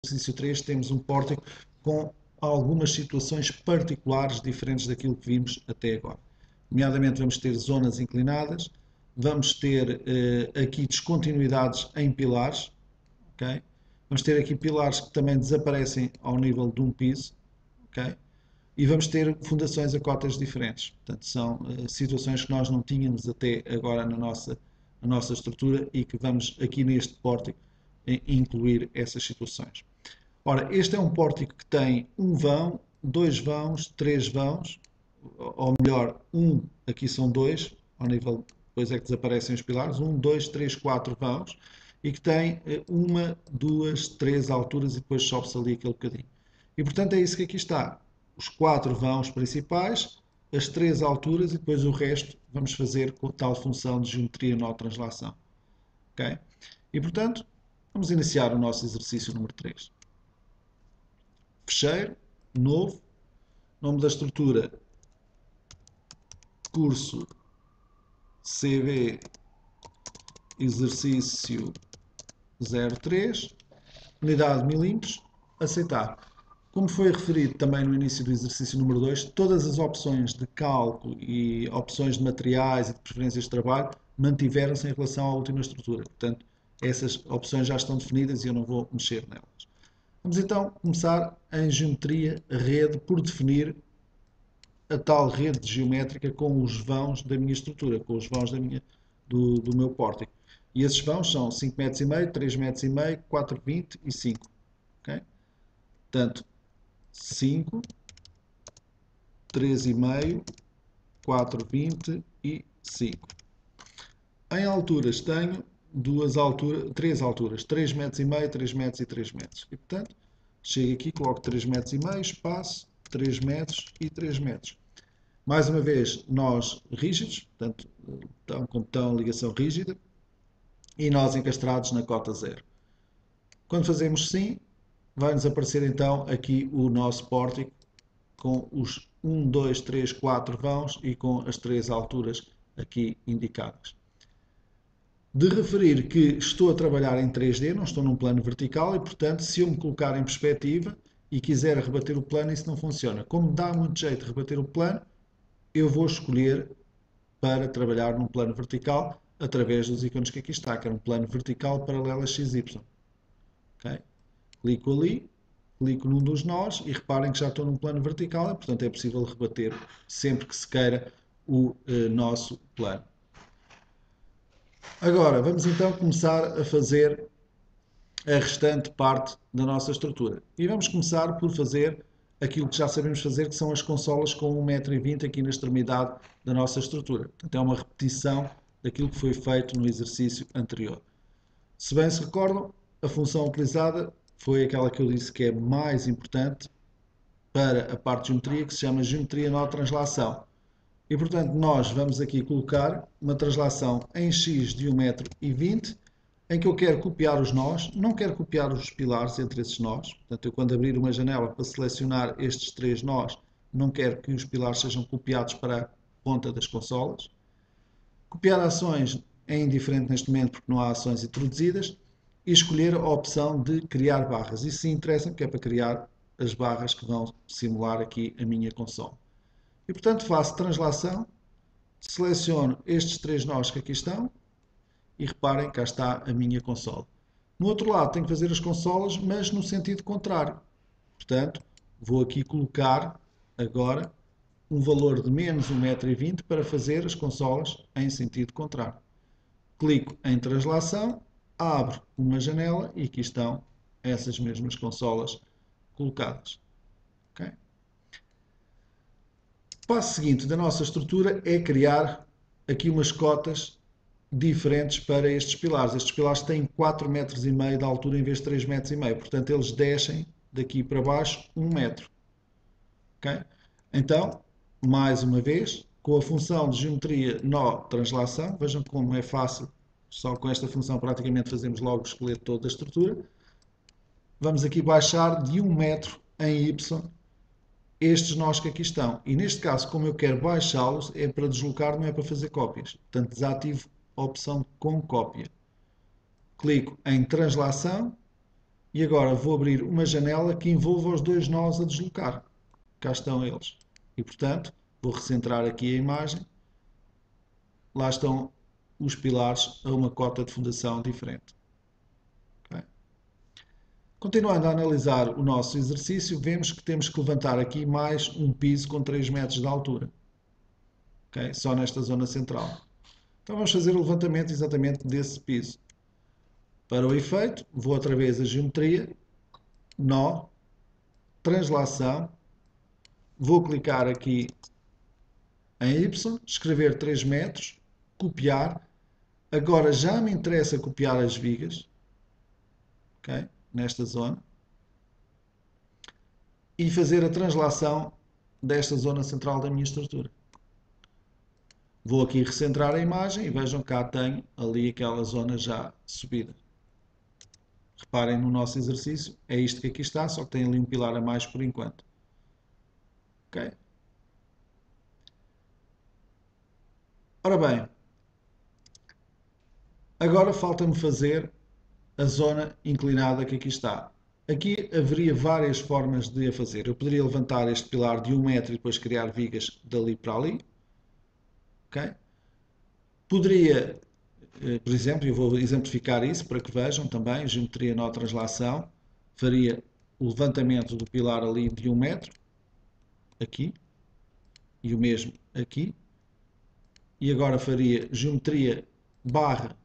exercício 3 temos um pórtico com algumas situações particulares diferentes daquilo que vimos até agora. Nomeadamente vamos ter zonas inclinadas, vamos ter aqui descontinuidades em pilares, okay? Vamos ter aqui pilares que também desaparecem ao nível de um piso, okay? E vamos ter fundações a cotas diferentes. Portanto, são situações que nós não tínhamos até agora na nossa estrutura e que vamos aqui neste pórtico incluir essas situações. Ora, este é um pórtico que tem um vão, dois vãos, três vãos, ou melhor, aqui são dois, ao nível, depois é que desaparecem os pilares, 1, 2, 3, 4 vãos, e que tem uma, duas, três alturas e depois sobe-se ali aquele bocadinho. E portanto é isso que aqui está. Os 4 vãos principais, as 3 alturas e depois o resto vamos fazer com tal função de geometria nó translação. Okay? E portanto, vamos iniciar o nosso exercício número 3. Fecheiro, novo, nome da estrutura, curso CV exercício 03, unidade milímetros, aceitar. Como foi referido também no início do exercício número 2, todas as opções de cálculo e opções de materiais e de preferências de trabalho mantiveram-se em relação à última estrutura. Portanto, essas opções já estão definidas e eu não vou mexer nelas. Vamos então começar em geometria rede por definir a tal rede geométrica com os vãos da minha estrutura, com os vãos do meu pórtico. E esses vãos são 5,5 metros, 3,5 metros, 4,20 e 5. Okay? Portanto, 5, 3,5, 4,20 e 5. Em alturas tenho três alturas, 3,5 metros, 3 metros e 3 metros. E portanto, chego aqui, coloco 3,5 metros, espaço, 3 metros e 3 metros. Mais uma vez, nós rígidos, portanto, como estão ligação rígida, e nós encastrados na cota 0. Quando fazemos sim, vai-nos aparecer então aqui o nosso pórtico com os 1, 2, 3, 4 vãos e com as 3 alturas aqui indicadas. De referir que estou a trabalhar em 3D, não estou num plano vertical e, portanto, se eu me colocar em perspectiva e quiser rebater o plano, isso não funciona. Como dá muito jeito de rebater o plano, eu vou escolher para trabalhar num plano vertical através dos ícones que aqui está, que é um plano vertical paralelo a XY. Okay? Clico ali, clico num dos nós e reparem que já estou num plano vertical e, portanto, é possível rebater sempre que se queira o nosso plano. Agora, vamos então começar a fazer a restante parte da nossa estrutura. E vamos começar por fazer aquilo que já sabemos fazer, que são as consolas com 1,20 m aqui na extremidade da nossa estrutura. Portanto, é uma repetição daquilo que foi feito no exercício anterior. Se bem se recordam, a função utilizada foi aquela que eu disse que é mais importante para a parte de geometria, que se chama geometria nó translação. E, portanto, nós vamos aqui colocar uma translação em x de 1,20 m, em que eu quero copiar os nós, não quero copiar os pilares entre esses nós. Portanto, eu quando abrir uma janela para selecionar estes 3 nós, não quero que os pilares sejam copiados para a ponta das consolas. Copiar ações é indiferente neste momento porque não há ações introduzidas. E escolher a opção de criar barras. Isso sim interessa, porque é para criar as barras que vão simular aqui a minha console. E, portanto, faço translação, seleciono estes 3 nós que aqui estão e reparem, cá está a minha console. No outro lado tenho que fazer as consolas, mas no sentido contrário. Portanto, vou aqui colocar agora um valor de menos 1,20 m para fazer as consolas em sentido contrário. Clico em translação, abro uma janela e aqui estão essas mesmas consolas colocadas. Okay? O passo seguinte da nossa estrutura é criar aqui umas cotas diferentes para estes pilares. Estes pilares têm 4,5 metros de altura em vez de 3,5 metros. Portanto, eles descem daqui para baixo 1 metro. Okay? Então, mais uma vez, com a função de geometria nó translação, vejam como é fácil, só com esta função praticamente fazemos logo o esqueleto todo da estrutura. Vamos aqui baixar de 1 metro em Y estes nós que aqui estão. E neste caso, como eu quero baixá-los, é para deslocar, não é para fazer cópias. Portanto, desativo a opção com cópia. Clico em translação, E agora vou abrir uma janela que envolva os dois nós a deslocar. Cá estão eles. E portanto, vou recentrar aqui a imagem. Lá estão os pilares a uma cota de fundação diferente. Okay? Continuando a analisar o nosso exercício, vemos que temos que levantar aqui mais um piso com 3 metros de altura. Okay? Só nesta zona central. Então vamos fazer o levantamento exatamente desse piso. Para o efeito, vou outra vez a geometria, nó, translação, vou clicar aqui em Y, escrever 3 metros, copiar. Agora já me interessa copiar as vigas, okay? Nesta zona, e fazer a translação desta zona central da minha estrutura. Vou aqui recentrar a imagem e vejam cá tenho ali aquela zona já subida. Reparem no nosso exercício, é isto que aqui está, só que tem ali um pilar a mais por enquanto. Ok? Ora bem, agora falta-me fazer a zona inclinada que aqui está. Aqui haveria várias formas de a fazer. Eu poderia levantar este pilar de 1 metro e depois criar vigas dali para ali. Okay? Poderia, por exemplo, eu vou exemplificar isso para que vejam também, geometria nó translação, faria o levantamento do pilar ali de 1 metro, aqui, e o mesmo aqui, e agora faria geometria barra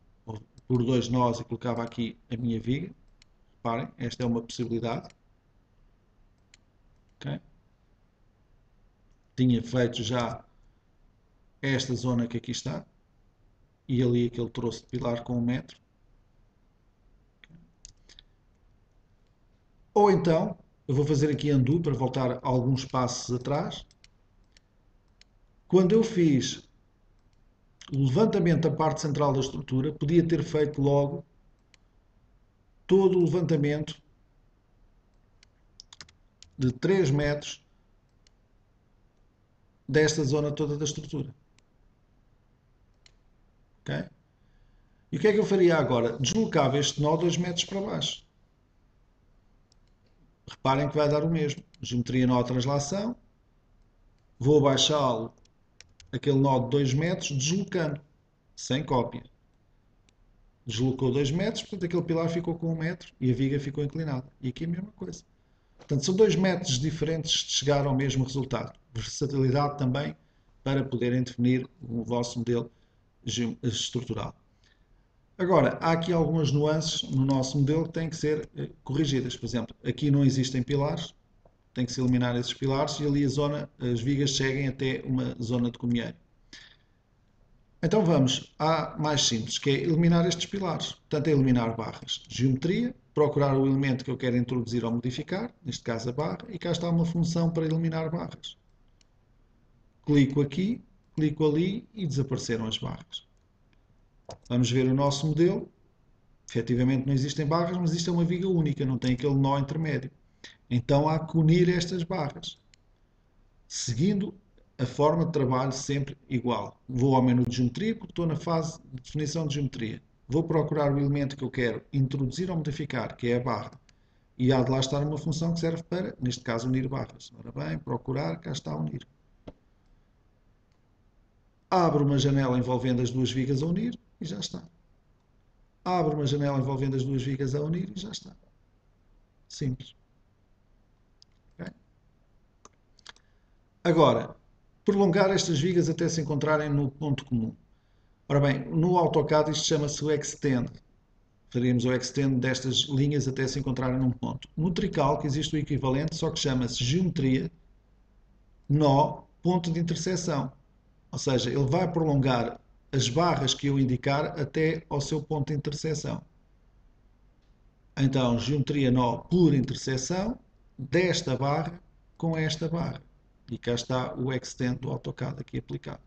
por 2 nós e colocava aqui a minha viga. Reparem, esta é uma possibilidade. Okay? Tinha feito já esta zona que aqui está e ali aquele troço de pilar com 1 metro. Ou então, eu vou fazer aqui undo para voltar alguns passos atrás. Quando eu fiz o levantamento da parte central da estrutura, podia ter feito logo todo o levantamento de 3 metros desta zona toda da estrutura. Okay? E o que é que eu faria agora? Deslocava este nó 2 metros para baixo. Reparem que vai dar o mesmo. Geometria nó translação. Vou abaixá-lo, aquele nó de 2 metros, deslocando, sem cópia. Deslocou 2 metros, portanto aquele pilar ficou com 1 metro e a viga ficou inclinada. E aqui a mesma coisa. Portanto, são 2 métodos diferentes de chegar ao mesmo resultado. Versatilidade também para poderem definir o vosso modelo estrutural. Agora, há aqui algumas nuances no nosso modelo que têm que ser corrigidas. Por exemplo, aqui não existem pilares, tem que se eliminar esses pilares e ali as vigas seguem até uma zona de cumieiro. Então vamos à mais simples, que é eliminar estes pilares. Portanto, é eliminar barras. Geometria, procurar o elemento que eu quero introduzir ou modificar, neste caso a barra, e cá está uma função para eliminar barras. Clico aqui, clico ali e desapareceram as barras. Vamos ver o nosso modelo. Efetivamente não existem barras, mas isto é uma viga única, não tem aquele nó intermédio. Então há que unir estas barras, seguindo a forma de trabalho sempre igual. Vou ao menu de geometria, porque estou na fase de definição de geometria. Vou procurar o elemento que eu quero introduzir ou modificar, que é a barra. E há de lá estar uma função que serve para, neste caso, unir barras. Ora bem, procurar, cá está unir. Abro uma janela envolvendo as duas vigas a unir e já está. Abro uma janela envolvendo as duas vigas a unir e já está. Simples. Okay? Agora, prolongar estas vigas até se encontrarem no ponto comum. Ora bem, no AutoCAD isto chama-se o Extend. Faríamos o Extend destas linhas até se encontrarem num ponto. No Tricalc existe o equivalente, só que chama-se Geometria, nó, ponto de interseção. Ou seja, ele vai prolongar as barras que eu indicar até ao seu ponto de interseção. Então, geometria nó por interseção desta barra com esta barra. E cá está o Extend do AutoCAD aqui aplicado.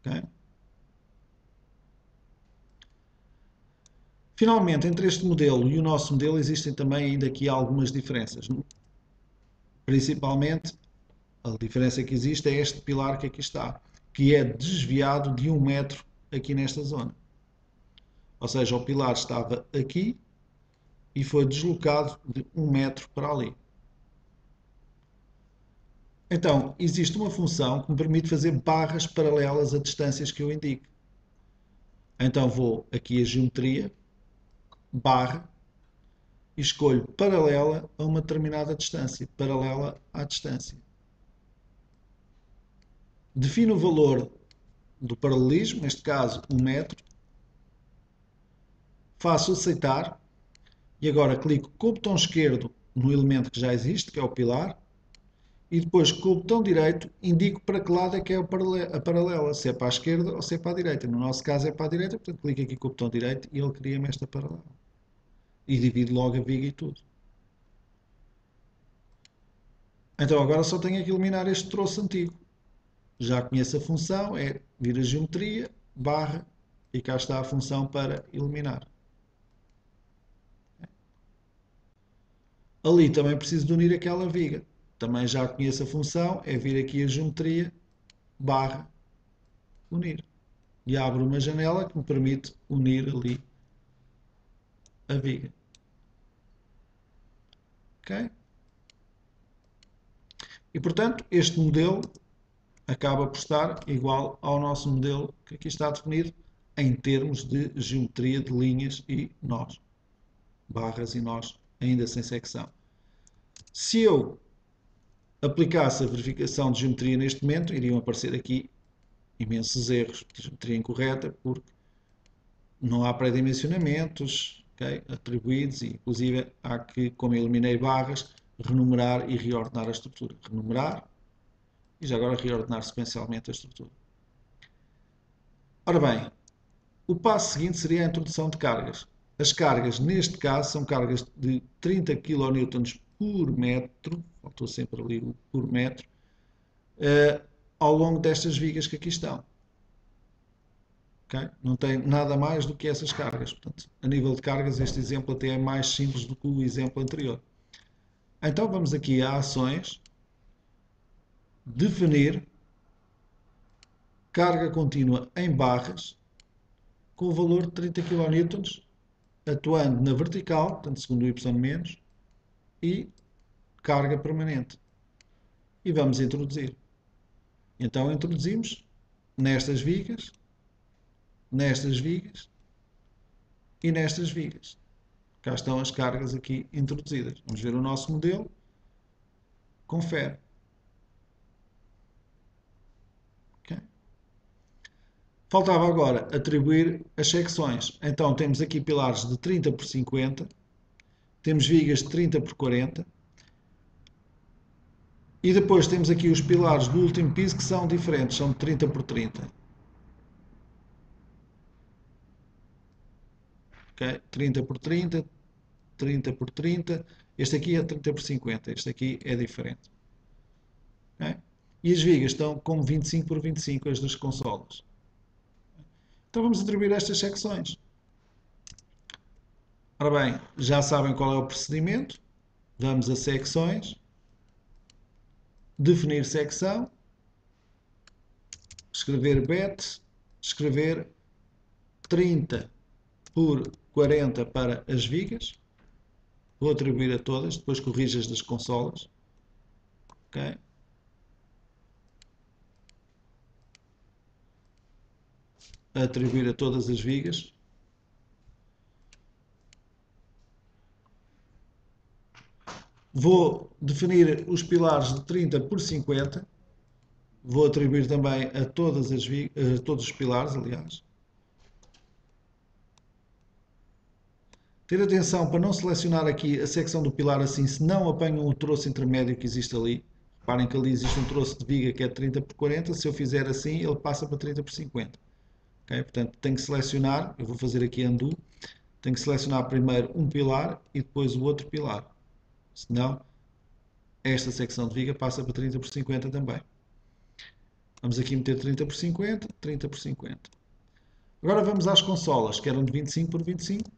Okay? Finalmente, entre este modelo e o nosso modelo existem também ainda aqui algumas diferenças. Principalmente, a diferença que existe é este pilar que aqui está, que é desviado de 1 metro aqui nesta zona. Ou seja, o pilar estava aqui e foi deslocado de 1 metro para ali. Então, existe uma função que me permite fazer barras paralelas a distâncias que eu indico. Então vou aqui a geometria, barra, e escolho paralela a uma determinada distância, paralela à distância. Defino o valor do paralelismo, neste caso 1 metro, faço aceitar e agora clico com o botão esquerdo no elemento que já existe, que é o pilar, e depois com o botão direito indico para que lado é que é a paralela, se é para a esquerda ou se é para a direita. No nosso caso é para a direita, portanto clico aqui com o botão direito e ele cria-me esta paralela. E divide logo a viga e tudo. Então agora só tenho que eliminar este troço antigo. Já conheço a função, é vir a geometria, barra, e cá está a função para eliminar. Ali também preciso de unir aquela viga. Também já conheço a função, é vir aqui a geometria, barra, unir. E abro uma janela que me permite unir ali a viga. Ok? E portanto, este modelo acaba por estar igual ao nosso modelo que aqui está definido em termos de geometria de linhas e nós. Barras e nós, ainda sem secção. Se eu aplicasse a verificação de geometria neste momento, iriam aparecer aqui imensos erros de geometria incorreta, porque não há pré-dimensionamentos, okay, atribuídos, e inclusive há que, como eu eliminei barras, renumerar e reordenar a estrutura. Renumerar e já agora reordenar sequencialmente a estrutura. Ora bem, o passo seguinte seria a introdução de cargas. As cargas, neste caso, são cargas de 30 kN por metro, faltou sempre ali o por metro, ao longo destas vigas que aqui estão. Okay? Não tem nada mais do que essas cargas. Portanto, a nível de cargas, este exemplo até é mais simples do que o exemplo anterior. Então vamos aqui a ações, definir carga contínua em barras, com o valor de 30 kN, atuando na vertical, portanto segundo o y-, e carga permanente. E vamos introduzir. Então introduzimos nestas vigas e nestas vigas. Cá estão as cargas aqui introduzidas. Vamos ver o nosso modelo. Confere. Okay. Faltava agora atribuir as secções. Então temos aqui pilares de 30 por 50, temos vigas de 30 por 40, e depois temos aqui os pilares do último piso que são diferentes, são de 30 por 30. Okay? 30 por 30, 30 por 30. Este aqui é 30 por 50, este aqui é diferente. Okay? E as vigas estão como 25 por 25, as das consolas. Então vamos atribuir estas secções. Ora bem, já sabem qual é o procedimento. Vamos a secções, definir secção, escrever bet, escrever 30 por 40 para as vigas. Vou atribuir a todas, depois corrijo as das consolas. Okay. Atribuir a todas as vigas. Vou definir os pilares de 30 por 50. Vou atribuir também a todas as vigas, a todos os pilares, aliás. Ter atenção para não selecionar aqui a secção do pilar assim, se não apanham o troço intermédio que existe ali. Reparem que ali existe um troço de viga que é 30 por 40. Se eu fizer assim, ele passa para 30 por 50. Okay? Portanto, tenho que selecionar, eu vou fazer aqui undo, tenho que selecionar primeiro um pilar e depois o outro pilar. Senão, esta secção de viga passa para 30 por 50 também. Vamos aqui meter 30 por 50, 30 por 50. Agora vamos às consolas, que eram de 25 por 25.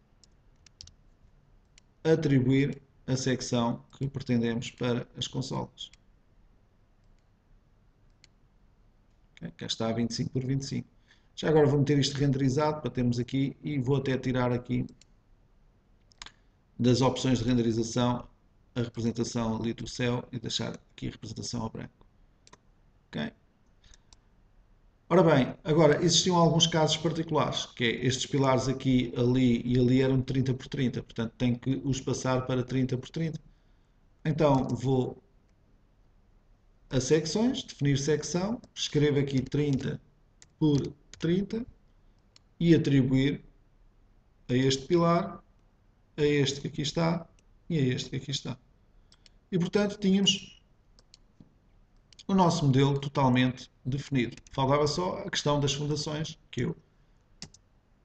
Atribuir a secção que pretendemos para as consolas. Okay, cá está 25 por 25. Já agora vou meter isto renderizado para termos aqui e vou até tirar aqui das opções de renderização a representação ali do céu e deixar aqui a representação ao branco. Ok? Ora bem, agora existiam alguns casos particulares, que é estes pilares aqui, ali e ali eram de 30 por 30, portanto tenho que os passar para 30 por 30. Então vou a secções, definir secção, escrevo aqui 30 por 30 e atribuir a este pilar, a este que aqui está e a este que aqui está. E portanto tínhamos o nosso modelo totalmente definido. Faltava só a questão das fundações, que eu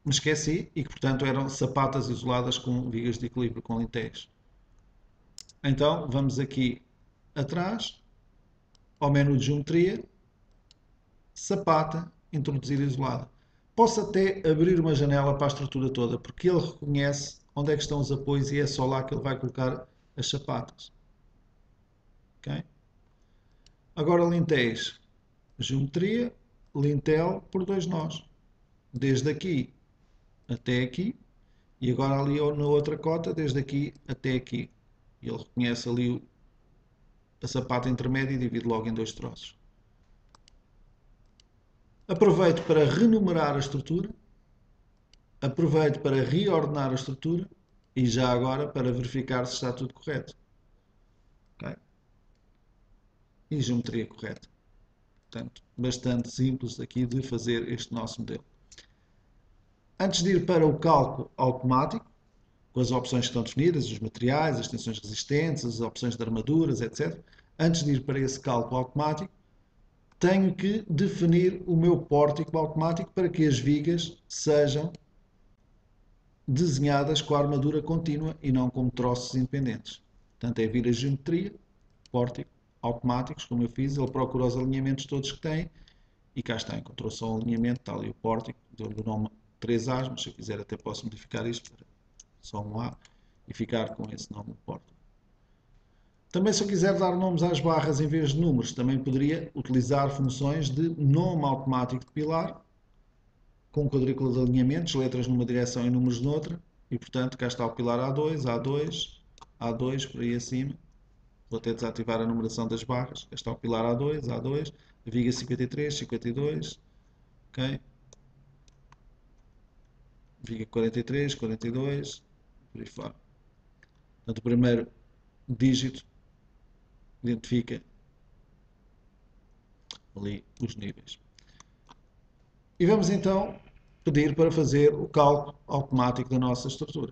me esqueci e que portanto eram sapatas isoladas com vigas de equilíbrio, com lintéis. Então vamos aqui atrás, ao menu de geometria, sapata, introduzir isolada. Posso até abrir uma janela para a estrutura toda, porque ele reconhece onde é que estão os apoios e é só lá que ele vai colocar as sapatas. Okay? Agora lintéis, geometria, lintel por 2 nós. Desde aqui até aqui, e agora ali na outra cota, desde aqui até aqui. Ele reconhece ali a sapata intermédia e divide logo em 2 troços. Aproveito para renumerar a estrutura, aproveito para reordenar a estrutura e já agora para verificar se está tudo correto. Okay? E geometria correta. Portanto, bastante simples aqui de fazer este nosso modelo. Antes de ir para o cálculo automático, com as opções que estão definidas, os materiais, as tensões resistentes, as opções de armaduras, etc. Antes de ir para esse cálculo automático, tenho que definir o meu pórtico automático para que as vigas sejam desenhadas com a armadura contínua e não como troços independentes. Portanto, é vir a geometria, pórtico, automáticos, como eu fiz, ele procura os alinhamentos todos que tem e cá está, encontrou só um alinhamento, está ali o pórtico, deu-lhe o nome 3As, mas se eu quiser até posso modificar isto para só um A e ficar com esse nome de pórtico. Também se eu quiser dar nomes às barras em vez de números, também poderia utilizar funções de nome automático de pilar, com quadrícula de alinhamentos, letras numa direção e números noutra, e portanto cá está o pilar A2, A2, A2, por aí acima. Vou até desativar a numeração das barras. Cá está o pilar A2, A2, a viga 53, 52, ok? Viga 43, 42, por aí fora. Portanto, o primeiro dígito identifica ali os níveis. E vamos então pedir para fazer o cálculo automático da nossa estrutura.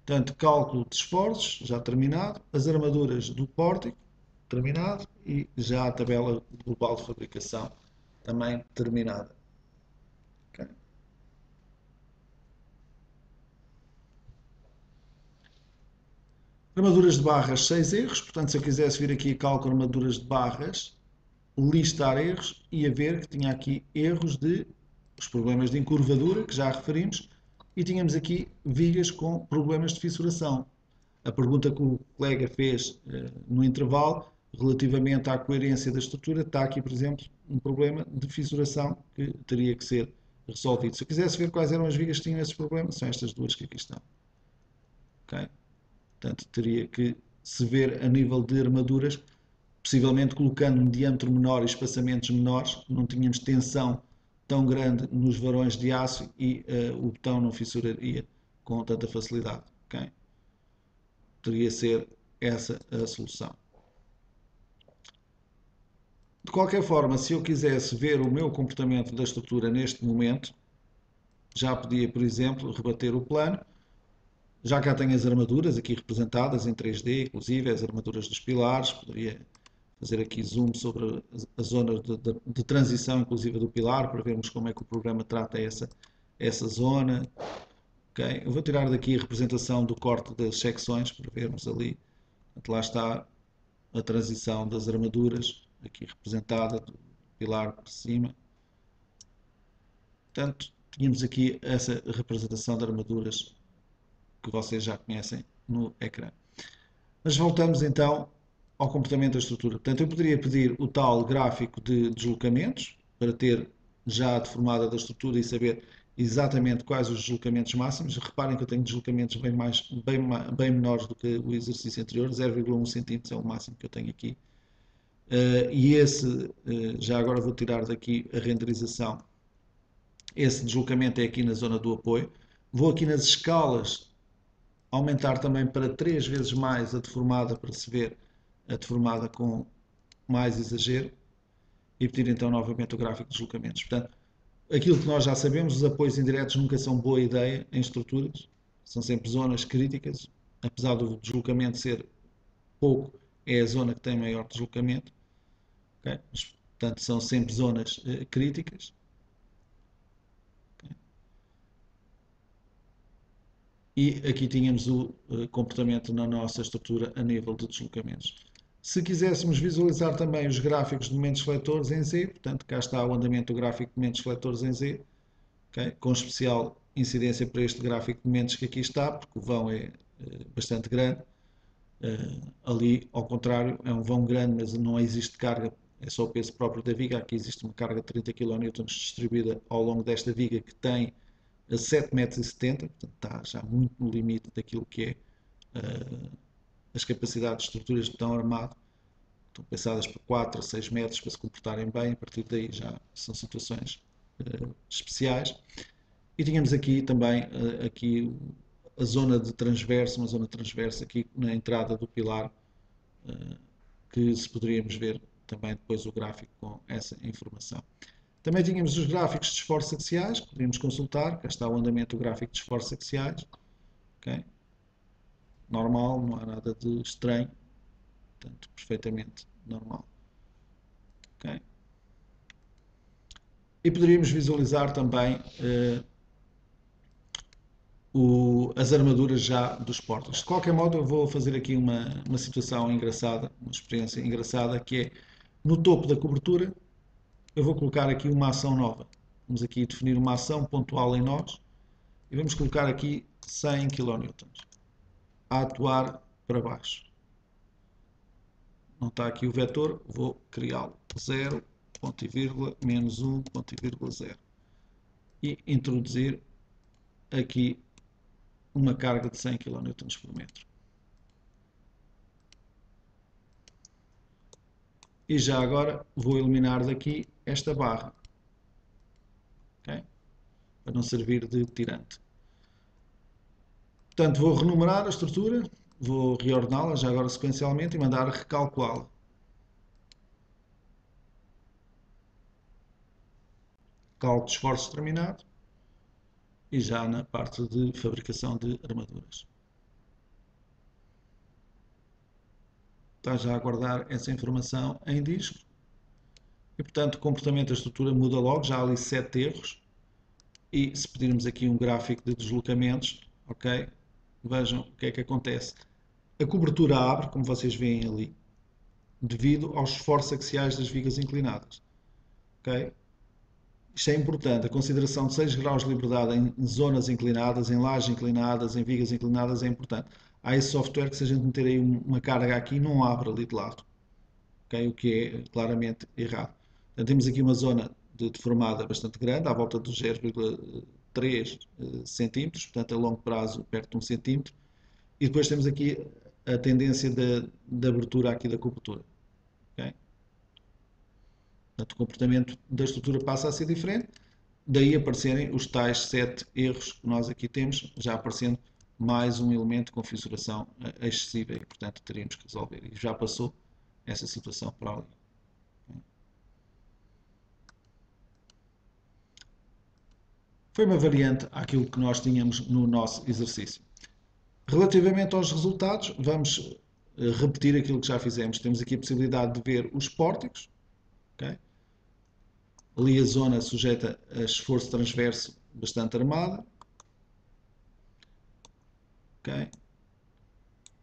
Portanto, cálculo de esforços, já terminado, as armaduras do pórtico, terminado, e já a tabela global de fabricação, também terminada. Okay. Armaduras de barras, 6 erros, portanto se eu quisesse vir aqui cálculo armaduras de barras, listar erros, ia ver que tinha aqui erros de os problemas de encurvadura, que já referimos, e tínhamos aqui vigas com problemas de fissuração. A pergunta que o colega fez no intervalo, relativamente à coerência da estrutura, está aqui, por exemplo, um problema de fissuração que teria que ser resolvido. Se eu quisesse ver quais eram as vigas que tinham esses problemas, são estas duas que aqui estão. Okay? Portanto, teria que se ver a nível de armaduras, possivelmente colocando um diâmetro menor e espaçamentos menores, não tínhamos tensão tão grande nos varões de aço e o botão não fissuraria com tanta facilidade. Okay? Teria que ser essa a solução. De qualquer forma, se eu quisesse ver o meu comportamento da estrutura neste momento, já podia, por exemplo, rebater o plano. Já cá tenho as armaduras aqui representadas em 3D, inclusive as armaduras dos pilares. Poderia fazer aqui zoom sobre a zona de transição, inclusive do pilar, para vermos como é que o programa trata essa zona. Okay. Eu vou tirar daqui a representação do corte das secções, para vermos ali. Portanto, lá está a transição das armaduras, aqui representada, do pilar para cima. Portanto, tínhamos aqui essa representação de armaduras que vocês já conhecem no ecrã. Mas voltamos então ao comportamento da estrutura. Portanto, eu poderia pedir o tal gráfico de deslocamentos para ter já a deformada da estrutura e saber exatamente quais os deslocamentos máximos. Reparem que eu tenho deslocamentos bem menores do que o exercício anterior, 0,1 cm é o máximo que eu tenho aqui. E esse, já agora vou tirar daqui a renderização, esse deslocamento é aqui na zona do apoio. Vou aqui nas escalas aumentar também para 3 vezes mais a deformada, para se ver a deformada com mais exagero, e pedir então novamente o gráfico de deslocamentos. Portanto, aquilo que nós já sabemos, os apoios indiretos nunca são boa ideia em estruturas, são sempre zonas críticas, apesar do deslocamento ser pouco, é a zona que tem maior deslocamento, okay? Mas, portanto são sempre zonas críticas. Okay? E aqui tínhamos o comportamento na nossa estrutura a nível de deslocamentos. Se quiséssemos visualizar também os gráficos de momentos fletores em Z, portanto cá está o andamento do gráfico de momentos fletores em Z, okay? Com especial incidência para este gráfico de momentos que aqui está, porque o vão é bastante grande. Ali, ao contrário, é um vão grande, mas não existe carga, é só o peso próprio da viga. Aqui existe uma carga de 30 kN distribuída ao longo desta viga, que tem 7,70 m, portanto está já muito no limite daquilo que é as capacidades de estruturas de betão armado. Estão pensadas para 4 a 6 metros para se comportarem bem, a partir daí já são situações especiais. E tínhamos aqui também aqui a zona de transverso, uma zona transversa aqui na entrada do pilar, que se poderíamos ver também depois o gráfico com essa informação. Também tínhamos os gráficos de esforços axiais, que podíamos consultar, cá está o andamento do gráfico de esforços axiais, okay? Normal, não há nada de estranho, portanto, perfeitamente normal. Okay? E poderíamos visualizar também as armaduras já dos portas. De qualquer modo, eu vou fazer aqui uma situação engraçada, uma experiência engraçada, que é no topo da cobertura, eu vou colocar aqui uma ação nova. Vamos aqui definir uma ação pontual em nós e vamos colocar aqui 100 kN a atuar para baixo. Não está aqui o vetor, vou criá-lo 0, ponto e vírgula, menos 1, ponto e vírgula 0. E introduzir aqui uma carga de 100 kN por metro. E já agora vou eliminar daqui esta barra, okay? Para não servir de tirante. Portanto, vou renumerar a estrutura, vou reordená-la já agora sequencialmente e mandar recalculá-la. Cálculo de esforços terminado e já na parte de fabricação de armaduras. Está já a guardar essa informação em disco e, portanto, o comportamento da estrutura muda logo, já há ali 7 erros. E se pedirmos aqui um gráfico de deslocamentos, ok, vejam o que é que acontece. A cobertura abre, como vocês veem ali, devido aos esforços axiais das vigas inclinadas. Okay? Isto é importante, a consideração de 6 graus de liberdade em zonas inclinadas, em lajes inclinadas, em vigas inclinadas é importante. Há esse software que, se a gente meter aí uma carga aqui, não abre ali de lado, okay? O que é claramente errado. Então, temos aqui uma zona de deformada bastante grande, à volta dos 0,3 centímetros, portanto a longo prazo perto de 1 centímetro, e depois temos aqui a tendência de abertura aqui da cobertura. Okay? Portanto, o comportamento da estrutura passa a ser diferente, daí aparecerem os tais 7 erros que nós aqui temos, já aparecendo mais um elemento com fissuração excessiva e, portanto, teríamos que resolver. E já passou essa situação para ali. Foi uma variante àquilo que nós tínhamos no nosso exercício. Relativamente aos resultados, vamos repetir aquilo que já fizemos. Temos aqui a possibilidade de ver os pórticos, okay? Ali a zona sujeita a esforço transverso bastante armada, okay?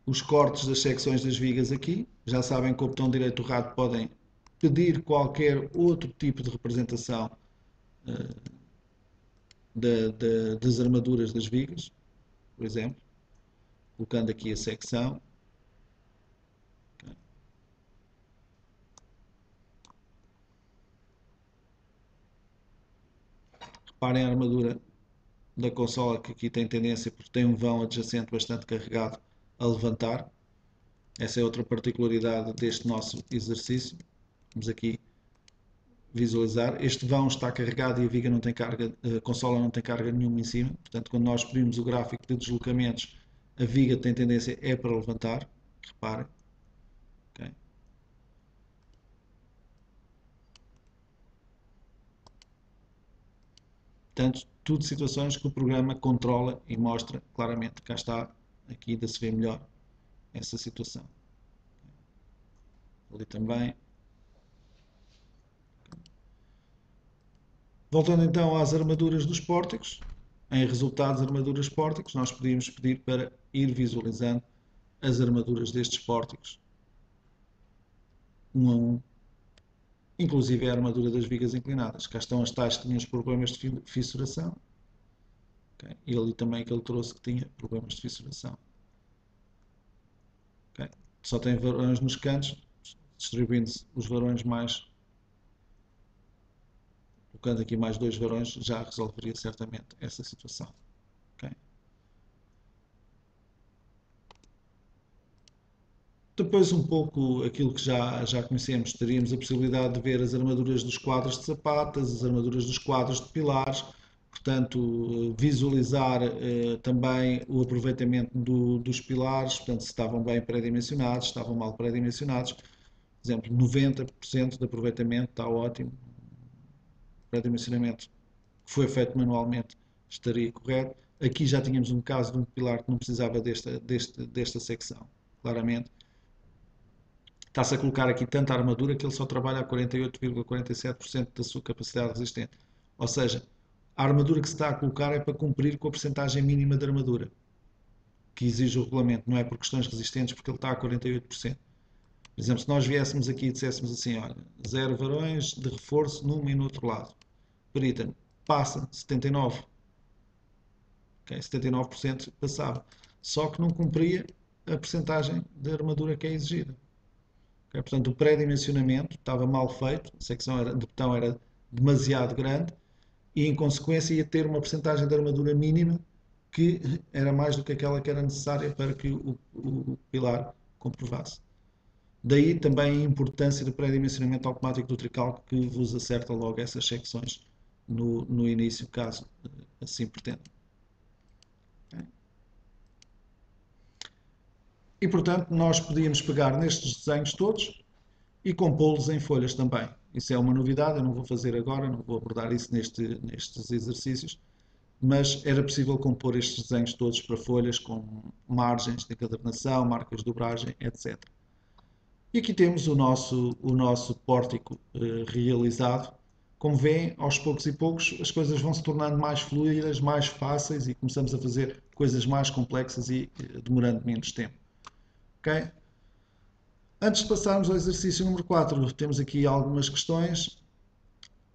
Os cortes das secções das vigas aqui, já sabem que o botão direito do rato podem pedir qualquer outro tipo de representação das armaduras das vigas, por exemplo, colocando aqui a secção. Okay. Reparem a armadura da consola, que aqui tem tendência, porque tem um vão adjacente bastante carregado, a levantar. Essa é outra particularidade deste nosso exercício. Vamos aqui visualizar. Este vão está carregado e a viga não tem carga, a consola não tem carga nenhuma em cima. Portanto, quando nós pedimos o gráfico de deslocamentos, a viga tem tendência é para levantar. Reparem. Okay. Portanto, tudo situações que o programa controla e mostra claramente. Cá está, aqui ainda se vê melhor essa situação. Ali também. Voltando então às armaduras dos pórticos, em resultados armaduras pórticos, nós podíamos pedir para ir visualizando as armaduras destes pórticos, um a um, inclusive a armadura das vigas inclinadas. Cá estão as tais que tinham os problemas de fissuração, okay? E ali também que ele trouxe que tinha problemas de fissuração. Okay? Só tem varões nos cantos, distribuindo-se os varões mais, colocando aqui mais 2 varões, já resolveria certamente essa situação. Okay? Depois um pouco aquilo que já conhecemos, teríamos a possibilidade de ver as armaduras dos quadros de sapatas, as armaduras dos quadros de pilares, portanto visualizar também o aproveitamento dos pilares, portanto se estavam bem pré-dimensionados, se estavam mal pré-dimensionados. Por exemplo, 90% de aproveitamento está ótimo, pré-dimensionamento que foi feito manualmente estaria correto. Aqui já tínhamos um caso de um pilar que não precisava desta secção, claramente. Está-se a colocar aqui tanta armadura que ele só trabalha a 48,47% da sua capacidade resistente. Ou seja, a armadura que se está a colocar é para cumprir com a percentagem mínima de armadura que exige o regulamento, não é por questões resistentes, porque ele está a 48%. Por exemplo, se nós viéssemos aqui e disséssemos assim, olha, 0 varões de reforço num e no outro lado, perita, passa 79%. Okay? 79% passava. Só que não cumpria a percentagem de armadura que é exigida. Okay? Portanto, o pré-dimensionamento estava mal feito, a secção de botão era demasiado grande e, em consequência, ia ter uma percentagem de armadura mínima que era mais do que aquela que era necessária para que o pilar comprovasse. Daí também a importância do pré-dimensionamento automático do tricalco, que vos acerta logo essas secções no início, caso assim pretenda. Okay? E, portanto, nós podíamos pegar nestes desenhos todos e compô-los em folhas também. Isso é uma novidade, eu não vou fazer agora, não vou abordar isso nestes exercícios, mas era possível compor estes desenhos todos para folhas com margens de encadernação, marcas de dobragem, etc. E aqui temos o nosso pórtico realizado. Como veem, aos poucos e poucos as coisas vão se tornando mais fluidas, mais fáceis e começamos a fazer coisas mais complexas e demorando menos tempo. Okay? Antes de passarmos ao exercício número 4, temos aqui algumas questões.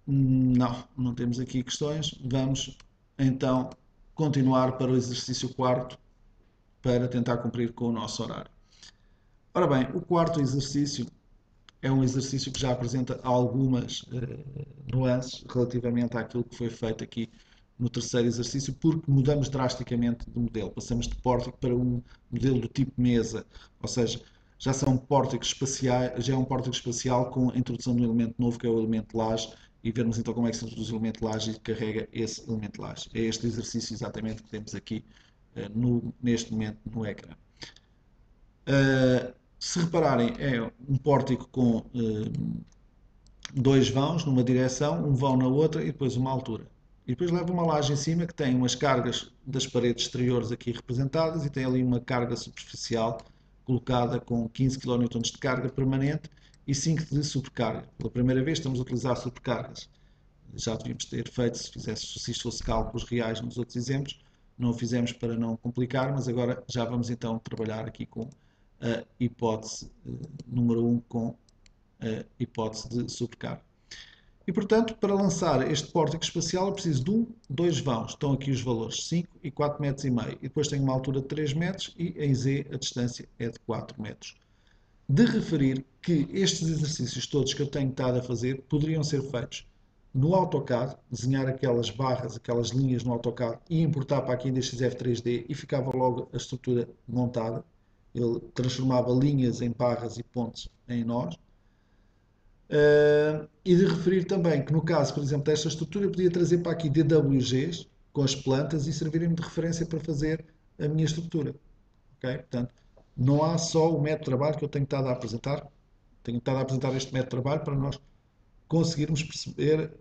Não temos aqui questões. Vamos então continuar para o exercício 4 para tentar cumprir com o nosso horário. Ora bem, o quarto exercício é um exercício que já apresenta algumas nuances relativamente àquilo que foi feito aqui no terceiro exercício, porque mudamos drasticamente de modelo. Passamos de pórtico para um modelo do tipo mesa, ou seja, já são pórticos espaciais, já é um pórtico espacial com a introdução de um elemento novo que é o elemento laje, e vermos então como é que se introduz o elemento laje e carrega esse elemento laje. É este exercício exatamente que temos aqui neste momento no ecrã. Se repararem, é um pórtico com 2 vãos numa direção, um vão na outra e depois uma altura. E depois leva uma laje em cima que tem umas cargas das paredes exteriores aqui representadas e tem ali uma carga superficial colocada com 15 kN de carga permanente e 5 de sobrecarga. Pela primeira vez estamos a utilizar sobrecargas. Já devíamos ter feito se isto fosse cálculos reais nos outros exemplos. Não o fizemos para não complicar, mas agora já vamos então trabalhar aqui com a hipótese número 1 com a hipótese de sobrecarga. E, portanto, para lançar este pórtico espacial eu preciso de 2 vãos. Estão aqui os valores 5 e 4,5 metros. E depois tenho uma altura de 3 metros e em Z a distância é de 4 metros. De referir que estes exercícios todos que eu tenho estado a fazer poderiam ser feitos no AutoCAD, desenhar aquelas barras, aquelas linhas no AutoCAD e importar para aqui em DXF 3D e ficava logo a estrutura montada. Ele transformava linhas em barras e pontos em nós. E de referir também que no caso, por exemplo, desta estrutura, eu podia trazer para aqui DWGs com as plantas e servirem-me de referência para fazer a minha estrutura. Okay? Portanto, não há só o método de trabalho que eu tenho estado a apresentar. Tenho estado a apresentar este método de trabalho para nós conseguirmos perceber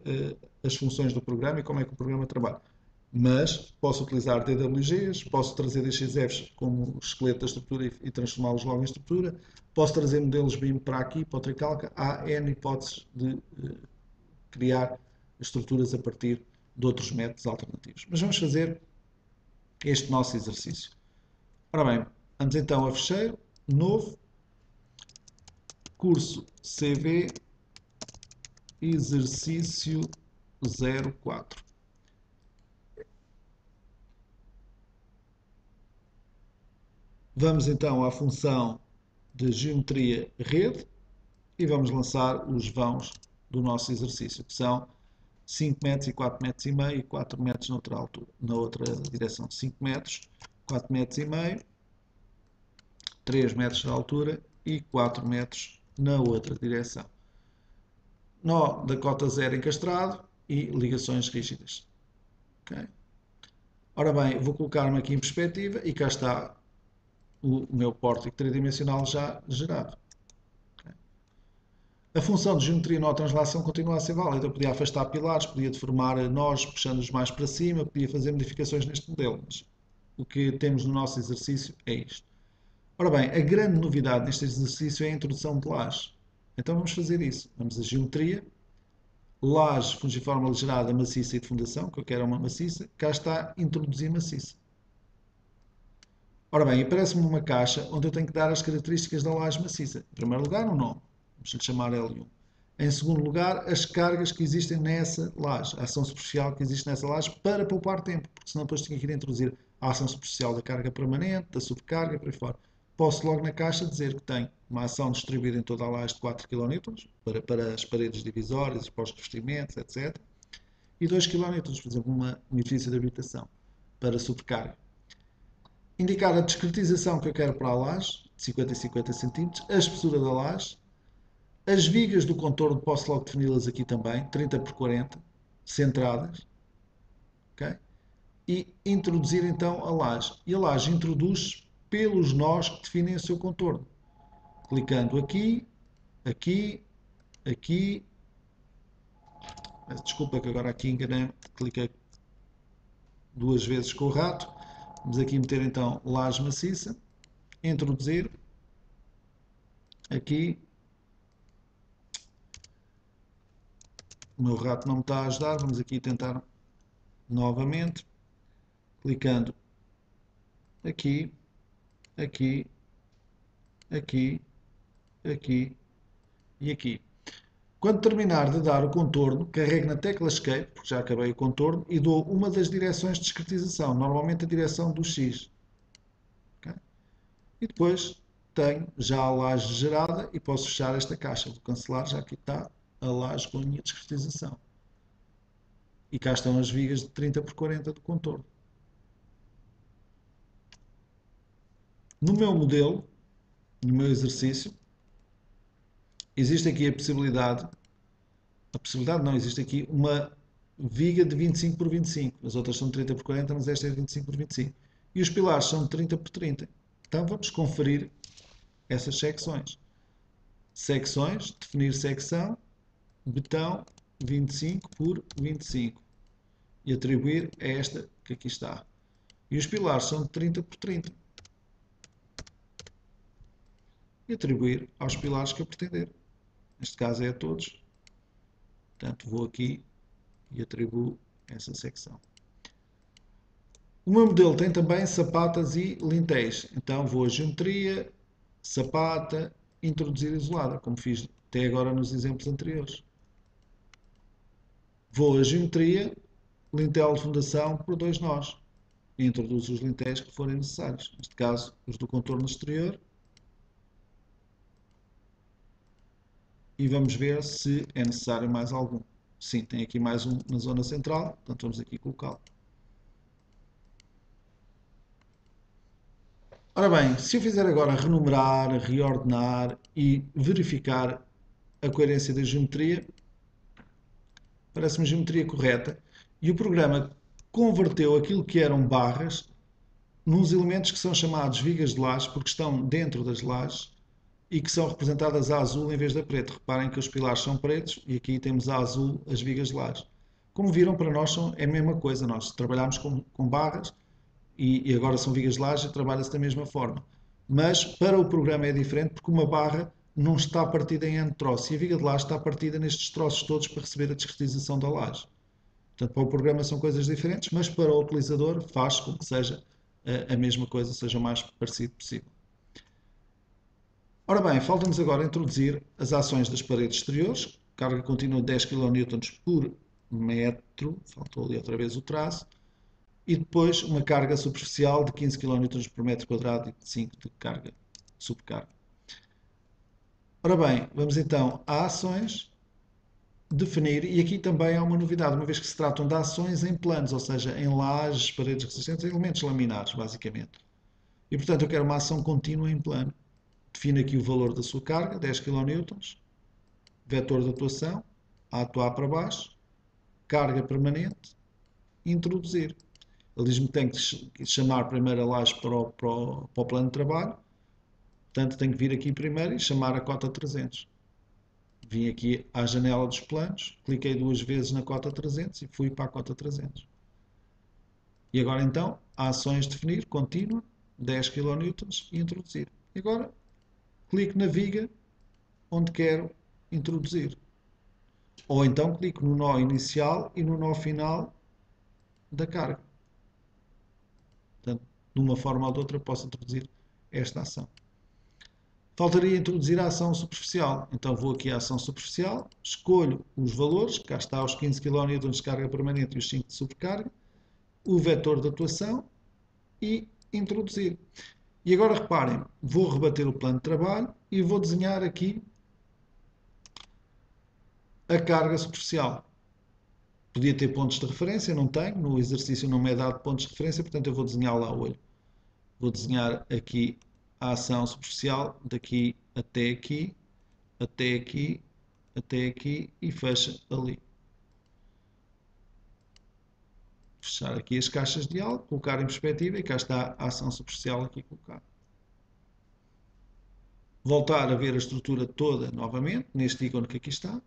as funções do programa e como é que o programa trabalha. Mas posso utilizar DWGs, posso trazer DXFs como esqueleto da estrutura e transformá-los logo em estrutura, posso trazer modelos BIM para aqui, para o Tricalca. Há N hipóteses de criar estruturas a partir de outros métodos alternativos. Mas vamos fazer este nosso exercício. Ora bem, vamos então a fecheiro, novo, curso CV, exercício 04. Vamos então à função de geometria rede e vamos lançar os vãos do nosso exercício, que são 5 metros e 4 metros e meio e 4 metros noutra altura, na outra direção. 5 metros, 4 metros e meio, 3 metros de altura e 4 metros na outra direção. Nó da cota zero encastrado e ligações rígidas. Okay? Ora bem, vou colocar-me aqui em perspectiva e cá está o meu pórtico tridimensional já gerado. Okay? A função de geometria nó translação continua a ser válida. Eu podia afastar pilares, podia deformar nós, puxando-os mais para cima, podia fazer modificações neste modelo, mas o que temos no nosso exercício é isto. Ora bem, a grande novidade neste exercício é a introdução de lajes. Então vamos fazer isso. Vamos a geometria, laje fungiforme aligerada, maciça e de fundação, que eu quero uma maciça, cá está introduzir maciça. Ora bem, aparece-me uma caixa onde eu tenho que dar as características da laje maciça. Em primeiro lugar, o nome, vamos lhe chamar L1. Em segundo lugar, as cargas que existem nessa laje, a ação superficial que existe nessa laje, para poupar tempo, porque senão depois tinha que ir introduzir a ação superficial da carga permanente, da sobrecarga, por aí fora. Posso logo na caixa dizer que tem uma ação distribuída em toda a laje de 4 kN, para as paredes divisórias, para os revestimentos, etc. E 2 kN, por exemplo, um edifício de habitação, para sobrecarga. Indicar a discretização que eu quero para a laje, de 50 em 50 cm, a espessura da laje, as vigas do contorno, posso logo defini-las aqui também, 30 por 40, centradas, okay? E introduzir então a laje. E a laje introduz pelos nós que definem o seu contorno. Clicando aqui, aqui, aqui. Desculpa que agora aqui enganei, cliquei 2 vezes com o rato. Vamos aqui meter então laje maciça, introduzir, aqui. O meu rato não me está a ajudar, vamos aqui tentar novamente, clicando aqui, aqui, aqui, aqui e aqui. Quando terminar de dar o contorno, carrego na tecla Escape, porque já acabei o contorno, e dou uma das direções de discretização, normalmente a direção do X. Okay? E depois tenho já a laje gerada e posso fechar esta caixa. Vou cancelar, já aqui está a laje com a minha discretização. E cá estão as vigas de 30 por 40 do contorno. No meu modelo, no meu exercício, existe aqui a possibilidade não, existe aqui uma viga de 25 por 25. As outras são 30 por 40, mas esta é de 25 por 25. E os pilares são de 30 por 30. Então vamos conferir essas secções. Secções, definir secção, betão 25 por 25. E atribuir a esta que aqui está. E os pilares são de 30 por 30. E atribuir aos pilares que eu pretender. Neste caso é a todos. Portanto, vou aqui e atribuo essa secção. O meu modelo tem também sapatas e lintéis. Então vou a geometria, sapata, introduzir isolada, como fiz até agora nos exemplos anteriores. Vou a geometria, lintel de fundação por 2 nós. E introduzo os lintéis que forem necessários. Neste caso, os do contorno exterior. E vamos ver se é necessário mais algum. Sim, tem aqui mais um na zona central, portanto vamos aqui colocá-lo. Ora bem, se eu fizer agora renumerar, reordenar e verificar a coerência da geometria, parece-me geometria correta, e o programa converteu aquilo que eram barras nos elementos que são chamados vigas de laje, porque estão dentro das lajes e que são representadas a azul em vez de a preto. Reparem que os pilares são pretos e aqui temos a azul as vigas de laje. Como viram, para nós é a mesma coisa. Nós trabalhamos com barras e agora são vigas de laje e trabalha-se da mesma forma. Mas para o programa é diferente porque uma barra não está partida em N troços e a viga de laje está partida nestes troços todos para receber a discretização da laje. Portanto, para o programa são coisas diferentes, mas para o utilizador faz com que seja a mesma coisa, seja o mais parecido possível. Ora bem, falta-nos agora introduzir as ações das paredes exteriores, carga contínua de 10 kN por metro, faltou ali outra vez o traço, e depois uma carga superficial de 15 kN por metro quadrado e 5 de carga subcarga. Ora bem, vamos então a ações, definir, e aqui também há uma novidade, uma vez que se tratam de ações em planos, ou seja, em lajes, paredes resistentes, elementos laminares, basicamente. E portanto eu quero uma ação contínua em plano. Define aqui o valor da sua carga, 10 kN, vetor de atuação, a atuar para baixo, carga permanente, introduzir. Ele diz-me que tem que chamar primeiro a laje para o plano de trabalho, portanto tenho que vir aqui primeiro e chamar a cota 300. Vim aqui à janela dos planos, cliquei duas vezes na cota 300 e fui para a cota 300. E agora então, ações definir, contínua, 10 kN e introduzir. E agora, clico na viga onde quero introduzir. Ou então clico no nó inicial e no nó final da carga. Portanto, de uma forma ou de outra posso introduzir esta ação. Faltaria introduzir a ação superficial. Então vou aqui à ação superficial, escolho os valores, cá está os 15 kN de carga permanente e os 5 de sobrecarga, o vetor de atuação e introduzir. E agora reparem, vou rebater o plano de trabalho e vou desenhar aqui a carga superficial. Podia ter pontos de referência, não tenho, no exercício não me é dado pontos de referência, portanto eu vou desenhá-la a olho. Vou desenhar aqui a ação superficial, daqui até aqui, até aqui, até aqui e fecha ali. Fechar aqui as caixas de diálogo, colocar em perspectiva e cá está a ação superficial aqui colocada. Voltar a ver a estrutura toda novamente, neste ícone que aqui está.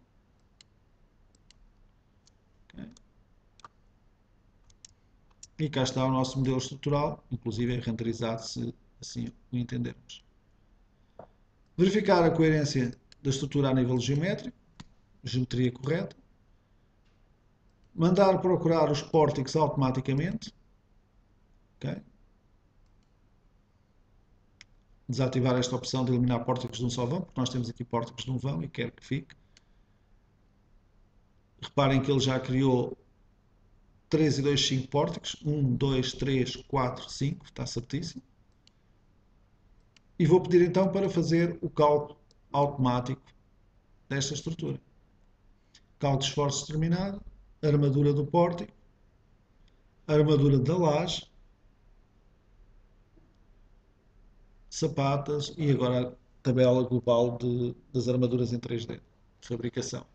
Okay. E cá está o nosso modelo estrutural, inclusive é renderizado se assim o entendermos. Verificar a coerência da estrutura a nível geométrico, geometria correta. Mandar procurar os pórticos automaticamente. Okay. Desativar esta opção de eliminar pórticos de um só vão, porque nós temos aqui pórticos de um vão e quero que fique. Reparem que ele já criou 3 e 2, 5 pórticos. 1, 2, 3, 4, 5. Está certíssimo. E vou pedir então para fazer o cálculo automático desta estrutura. Cálculo de esforço determinado, armadura do pórtico, armadura da laje, sapatas e agora a tabela global das armaduras em 3D de fabricação.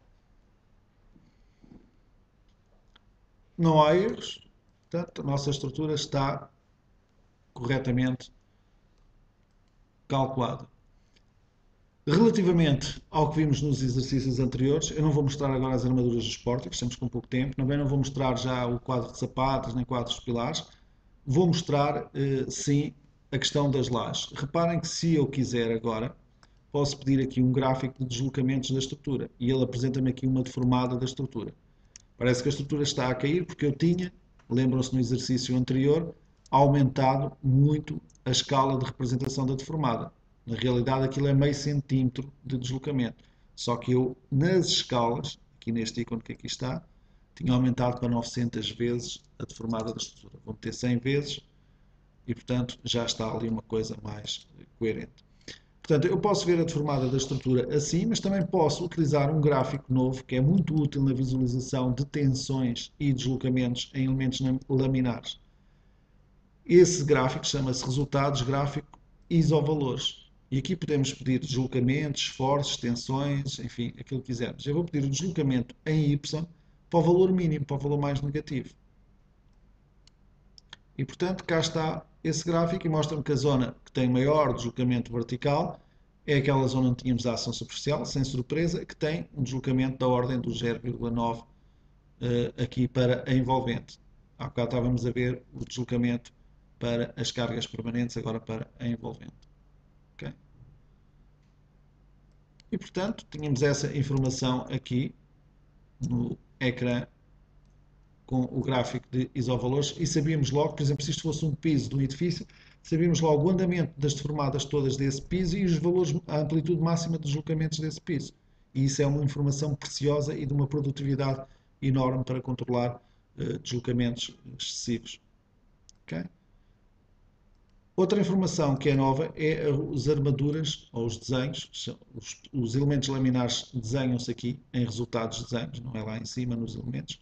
Não há erros, portanto a nossa estrutura está corretamente calculada. Relativamente ao que vimos nos exercícios anteriores, eu não vou mostrar agora as armaduras dos pórticos, estamos com pouco tempo, também não vou mostrar já o quadro de sapatos, nem quadros de pilares, vou mostrar sim a questão das lajes. Reparem que se eu quiser agora, posso pedir aqui um gráfico de deslocamentos da estrutura e ele apresenta-me aqui uma deformada da estrutura. Parece que a estrutura está a cair porque eu tinha, lembram-se no exercício anterior, aumentado muito a escala de representação da deformada. Na realidade aquilo é meio centímetro de deslocamento. Só que eu, nas escalas, aqui neste ícone que aqui está, tinha aumentado para 900 vezes a deformada da estrutura. Vou meter 100 vezes e, portanto, já está ali uma coisa mais coerente. Portanto, eu posso ver a deformada da estrutura assim, mas também posso utilizar um gráfico novo que é muito útil na visualização de tensões e deslocamentos em elementos laminares. Esse gráfico chama-se resultados gráfico isovalores. E aqui podemos pedir deslocamentos, esforços, tensões, enfim, aquilo que quisermos. Eu vou pedir o deslocamento em Y para o valor mínimo, para o valor mais negativo. E portanto, cá está esse gráfico e mostra-me que a zona que tem maior deslocamento vertical é aquela zona onde tínhamos a ação superficial, sem surpresa, que tem um deslocamento da ordem do 0,9 aqui para a envolvente. Há bocado estávamos a ver o deslocamento para as cargas permanentes, agora para a envolvente. Okay? E portanto, tínhamos essa informação aqui no ecrã com o gráfico de isovalores e sabíamos logo, por exemplo, se isto fosse um piso de um edifício, sabíamos logo o andamento das deformadas todas desse piso e os valores, a amplitude máxima de deslocamentos desse piso. E isso é uma informação preciosa e de uma produtividade enorme para controlar deslocamentos excessivos. Okay? Outra informação que é nova é as armaduras ou os desenhos. Os elementos laminares desenham-se aqui em resultados de desenhos, não é lá em cima nos elementos,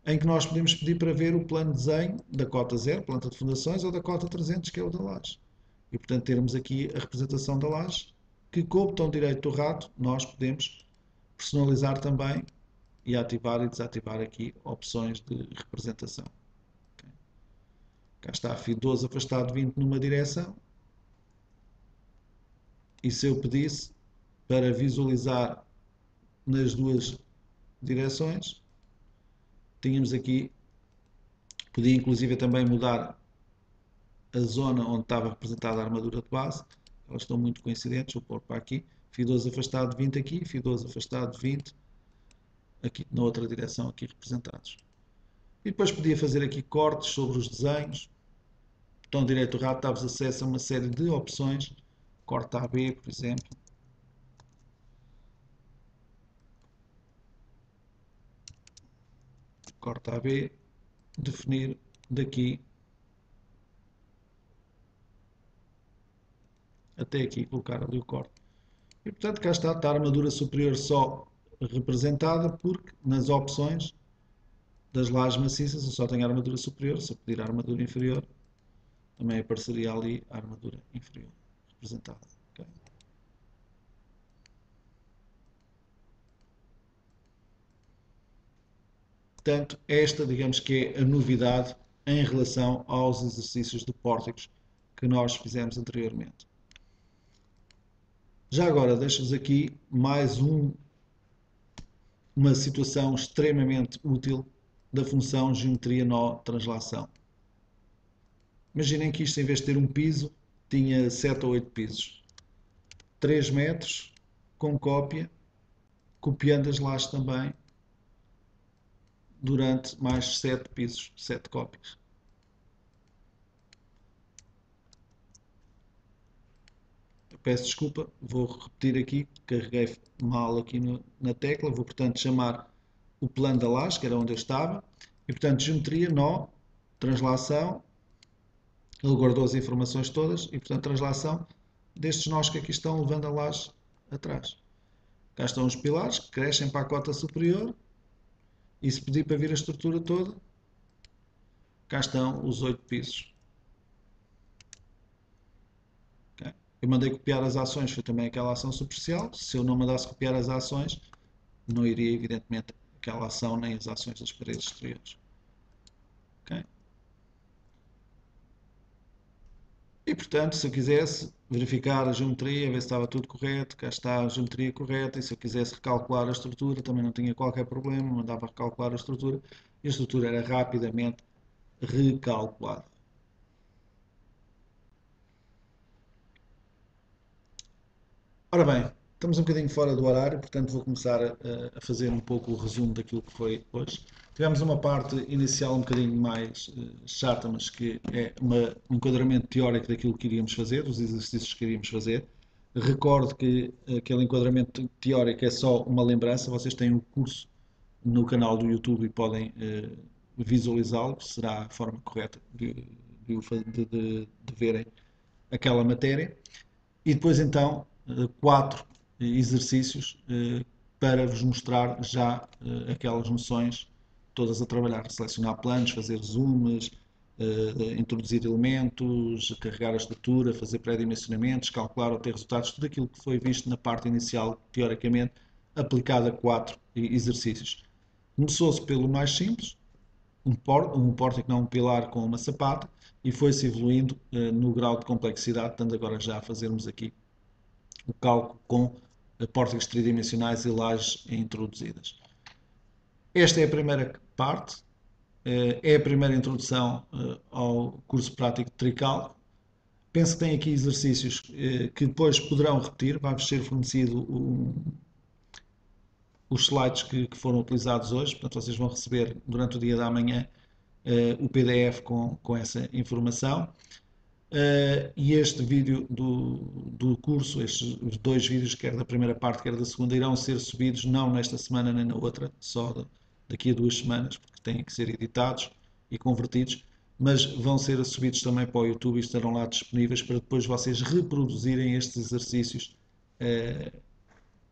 em que nós podemos pedir para ver o plano de desenho da cota 0, planta de fundações, ou da cota 300, que é o da laje. E portanto termos aqui a representação da laje, que com o botão direito do rato nós podemos personalizar também e ativar e desativar aqui opções de representação. Cá está, fio 12 afastado 20 numa direção. E se eu pedisse para visualizar nas duas direções, tínhamos aqui, podia inclusive também mudar a zona onde estava representada a armadura de base. Elas estão muito coincidentes, vou pôr para aqui. Fio 12 afastado 20 aqui, fio 12 afastado 20 aqui na outra direção aqui representados. E depois podia fazer aqui cortes sobre os desenhos. Botão direito do rato dá-vos acesso a uma série de opções. Corte AB, por exemplo. Corte AB. Definir daqui até aqui, colocar ali o corte. E portanto cá está a armadura superior só representada, porque nas opções das lajes maciças eu só tenho a armadura superior. Se eu pedir a armadura inferior, também apareceria ali a armadura inferior representada. Okay? Portanto, esta, digamos que é a novidade em relação aos exercícios de pórticos que nós fizemos anteriormente. Já agora, deixo-vos aqui mais uma situação extremamente útil da função geometria nó translação. Imaginem que isto, em vez de ter um piso, tinha 7 ou 8 pisos. 3 metros com cópia, copiando as lajes também, durante mais 7 pisos, 7 cópias. Eu peço desculpa, vou repetir aqui, carreguei mal aqui na tecla, vou portanto chamar o plano da laje, que era onde eu estava, e portanto geometria, nó, translação. Ele guardou as informações todas e, portanto, translação destes nós que aqui estão levando a laje atrás. Cá estão os pilares que crescem para a cota superior e se pedir para vir a estrutura toda, cá estão os 8 pisos. Okay. Eu mandei copiar as ações, foi também aquela ação superficial. Se eu não mandasse copiar as ações, não iria, evidentemente, aquela ação nem as ações das paredes exteriores. Okay. E, portanto, se eu quisesse verificar a geometria, ver se estava tudo correto, cá está a geometria correta, e se eu quisesse recalcular a estrutura, também não tinha qualquer problema, mandava recalcular a estrutura, e a estrutura era rapidamente recalculada. Ora bem, estamos um bocadinho fora do horário, portanto vou começar a fazer um pouco o resumo daquilo que foi hoje. Tivemos uma parte inicial um bocadinho mais chata, mas que é um enquadramento teórico daquilo que iríamos fazer, dos exercícios que iríamos fazer. Recordo que aquele enquadramento teórico é só uma lembrança, vocês têm um curso no canal do YouTube e podem visualizá-lo, será a forma correta de verem aquela matéria. E depois então 4 exercícios para vos mostrar já aquelas noções todas a trabalhar, selecionar planos, fazer zooms, introduzir elementos, carregar a estrutura, fazer pré-dimensionamentos, calcular ou ter resultados, tudo aquilo que foi visto na parte inicial, teoricamente, aplicado a 4 exercícios. Começou-se pelo mais simples, um pórtico, não um pilar com uma sapata, e foi-se evoluindo no grau de complexidade, estando agora já a fazermos aqui o cálculo com pórticos tridimensionais e lajes introduzidas. Esta é a primeira parte, é a primeira introdução ao curso prático de Trical. Penso que tem aqui exercícios que depois poderão repetir, vai-vos ser fornecido os slides que foram utilizados hoje, portanto vocês vão receber durante o dia da manhã o PDF com essa informação. E este vídeo do curso, estes 2 vídeos, quer da primeira parte, quer da segunda, irão ser subidos não nesta semana nem na outra, só daqui a 2 semanas, porque têm que ser editados e convertidos, mas vão ser subidos também para o YouTube e estarão lá disponíveis para depois vocês reproduzirem estes exercícios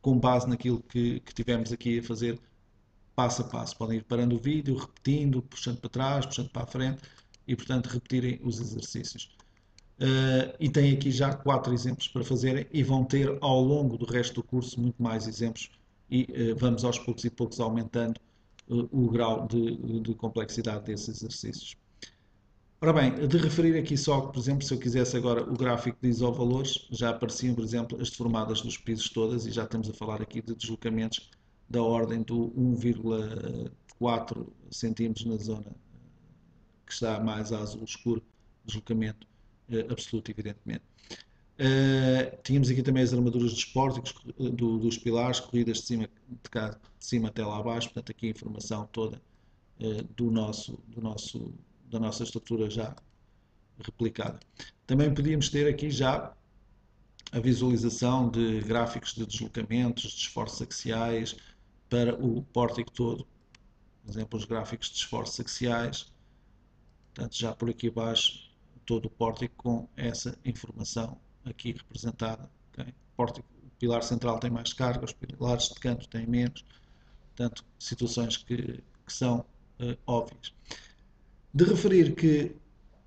com base naquilo que tivemos aqui a fazer passo a passo. Podem ir parando o vídeo, repetindo, puxando para trás, puxando para a frente e, portanto, repetirem os exercícios. E têm aqui já 4 exemplos para fazerem e vão ter ao longo do resto do curso muito mais exemplos e vamos aos poucos e poucos aumentando o grau de complexidade desses exercícios. Ora bem, de referir aqui só que, por exemplo, se eu quisesse agora o gráfico de isovalores, já apareciam, por exemplo, as deformadas dos pisos todas e já estamos a falar aqui de deslocamentos da ordem do 1,4 centímetros na zona que está mais a azul escuro, deslocamento absoluto, evidentemente. Tínhamos aqui também as armaduras dos pórticos, dos pilares, corridas de cima até lá abaixo, portanto aqui a informação toda da nossa estrutura já replicada. Também podíamos ter aqui já a visualização de gráficos de deslocamentos, de esforços axiais para o pórtico todo. Por exemplo, os gráficos de esforços axiais, portanto já por aqui abaixo todo o pórtico com essa informação aqui representada. Okay? O pilar central tem mais carga, os pilares de canto têm menos, portanto situações que são óbvias. De referir que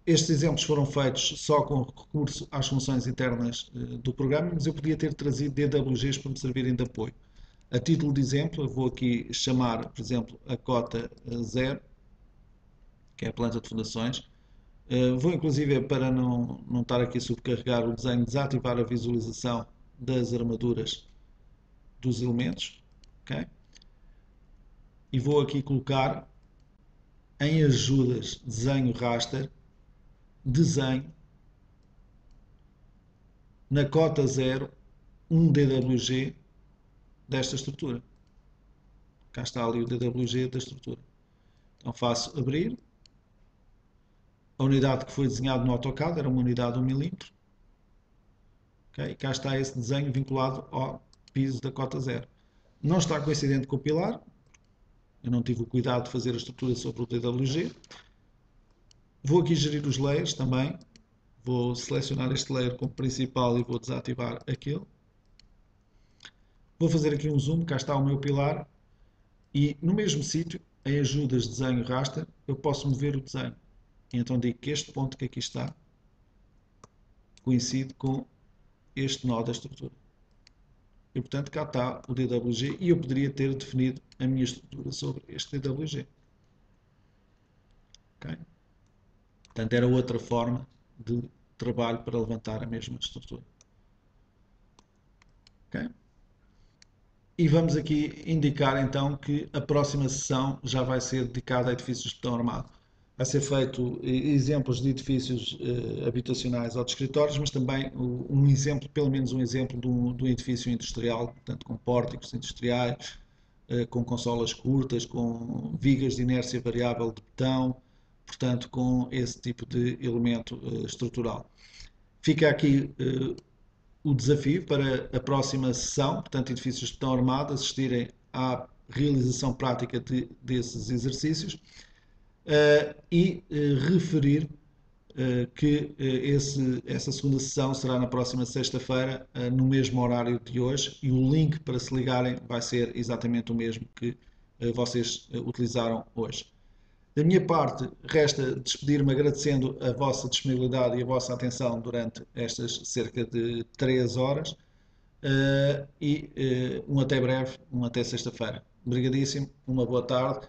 estes exemplos foram feitos só com recurso às funções internas do programa, mas eu podia ter trazido DWGs para me servirem de apoio. A título de exemplo, eu vou aqui chamar, por exemplo, a cota 0, que é a planta de fundações. Vou inclusive, para não estar aqui a subcarregar o desenho, desativar a visualização das armaduras dos elementos. Okay? E vou aqui colocar em ajudas desenho raster, desenho na cota 0 um DWG desta estrutura. Cá está ali o DWG da estrutura. Então faço abrir. A unidade que foi desenhada no AutoCAD era uma unidade de 1 milímetro. Okay? Cá está esse desenho vinculado ao piso da cota 0. Não está coincidente com o pilar. Eu não tive o cuidado de fazer a estrutura sobre o DWG. Vou aqui gerir os layers também. Vou selecionar este layer como principal e vou desativar aquele. Vou fazer aqui um zoom, cá está o meu pilar. E no mesmo sítio, em ajudas de desenho raster, eu posso mover o desenho. E então digo que este ponto que aqui está coincide com este nó da estrutura. E portanto cá está o DWG e eu poderia ter definido a minha estrutura sobre este DWG. Okay? Portanto era outra forma de trabalho para levantar a mesma estrutura. Okay? E vamos aqui indicar então que a próxima sessão já vai ser dedicada a edifícios de betão armado. Vai ser feito exemplos de edifícios habitacionais ou de escritórios, mas também um exemplo, pelo menos um exemplo de um edifício industrial, portanto com pórticos industriais, com consolas curtas, com vigas de inércia variável de betão, portanto com esse tipo de elemento estrutural. Fica aqui o desafio para a próxima sessão, portanto edifícios de betão armado, assistirem à realização prática desses exercícios e referir essa segunda sessão será na próxima sexta-feira, no mesmo horário de hoje, e o link para se ligarem vai ser exatamente o mesmo que vocês utilizaram hoje. Da minha parte, resta despedir-me agradecendo a vossa disponibilidade e a vossa atenção durante estas cerca de 3 horas e um até breve, um até sexta-feira. Obrigadíssimo, uma boa tarde